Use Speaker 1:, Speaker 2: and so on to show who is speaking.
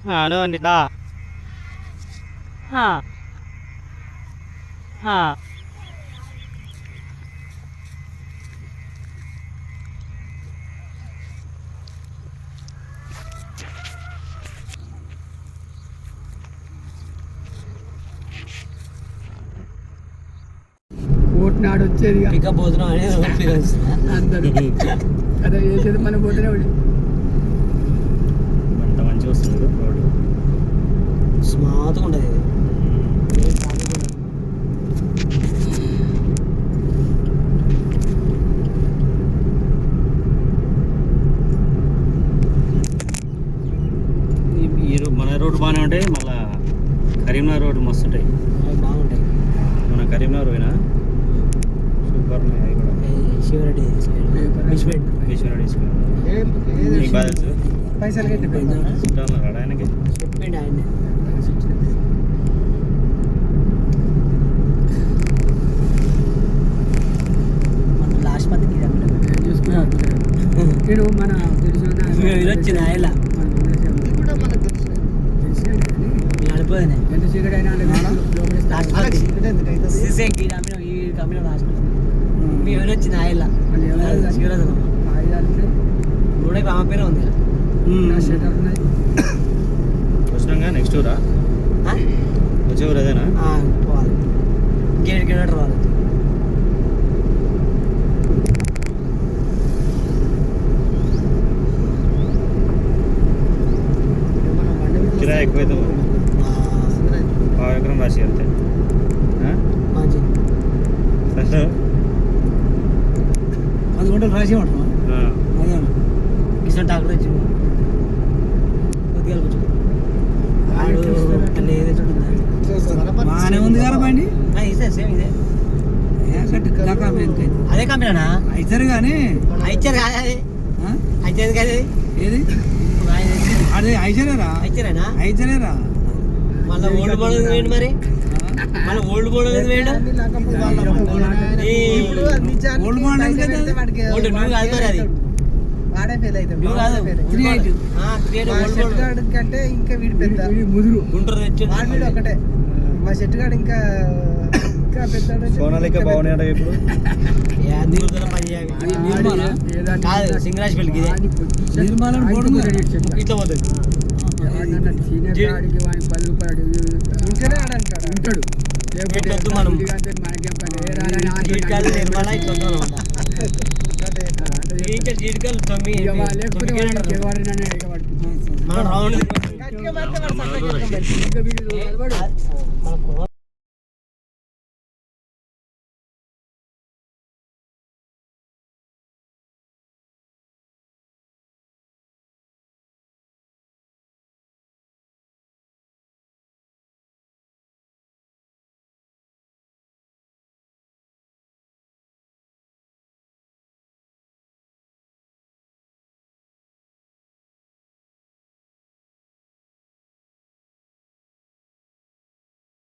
Speaker 1: Hello నిదా
Speaker 2: నాడు వచ్చేది
Speaker 3: ఇంకా భోజనం అనేది
Speaker 2: అందరూ అదే చేసేది మనం పోతూనే ఉండి
Speaker 1: అంత మంచిగా వస్తుంది రోడ్డు
Speaker 3: స్మాత్గా ఉండదు
Speaker 1: మన రోడ్డు బాగానే ఉంటాయి. మళ్ళా కరీంనగర్ రోడ్డు మస్తు ఉంటాయి,
Speaker 3: బాగుంటాయి.
Speaker 1: మన కరీంనగర్ పోయినా సూపర్ ఉన్నాయి కూడా.
Speaker 3: శివరెడ్డి
Speaker 1: నీకు బాగా తెలుసు
Speaker 2: పైసలు కట్టి
Speaker 1: చుట్టాలన్నాడు ఆయనకి.
Speaker 3: చెప్పండి ఆయన మన లాస్ట్ పద్ధతి
Speaker 2: చూసుకున్నాను నేను మన
Speaker 3: వచ్చింది ఆయన నడిపోయానే
Speaker 2: ఎంత చీకటి అయినా
Speaker 3: ఈ కంపెనీ లాస్ట్ మేము వచ్చింది ఆయన శివరాజు కూడా ఆమె పేరే ఉంది
Speaker 1: వచ్చినాక నెక్స్ట్ ఊరా వచ్చే ఊరు అదేనా?
Speaker 3: పోవాలి ఇంకేడు కిలోమీటర్ రావాలి.
Speaker 1: కిరాయి ఎక్కువైతే మరి 5 ఎకరం రాసి వెళ్తే
Speaker 3: మంచి 10 గంటలు రాసి ఉంటాం అదే కిషన్ టాక్టర్ వచ్చి కొద్దిగా కూర్చో
Speaker 2: బాగానే ఉంది కదా బండి
Speaker 3: ఇదే సేమ్ ఇదే అదే కంపెనీనా
Speaker 2: అయితారు కానీ
Speaker 3: ఇచ్చారు కాదు అది అయితే కాదు
Speaker 2: ఏది అదే అయిచలేరా
Speaker 3: ఇచ్చారేనా
Speaker 2: అయిచలేరా
Speaker 3: మళ్ళీ ఓల్డ్ మోడల్ వేయండి మరి మళ్ళీ ఓల్డ్ మోడల్ వేయండి
Speaker 2: ఓల్డ్ మోడల్
Speaker 3: ఓల్డ్ న్యూ కాదు మరి అది
Speaker 2: వాడే ఫెయిల్ అయితే
Speaker 3: న్యూ కాదు
Speaker 2: 38 కంటే ఇంకా వీడి పెద్ద ముదురు
Speaker 3: గుంటూరు
Speaker 2: వాడి వీడు ఒకటే మా చెట్టు గాడు ఇంకా ఇంకా పెద్ద
Speaker 1: సోనాలిక బాగున్నాయి ఇప్పుడు
Speaker 3: కాదు సింగరాజ్ పెళ్ళికి
Speaker 2: నిర్మాణం
Speaker 3: ఇట్లా పోతుంది
Speaker 2: సీనియర్ వాడికి వాడికి 10 రూపాయలు ఇంటనే ఆడంటాడు ఉంటాడు
Speaker 3: లేకపోతే మనం నిర్మల ఇట్లా జీడికలు మనం రౌండ్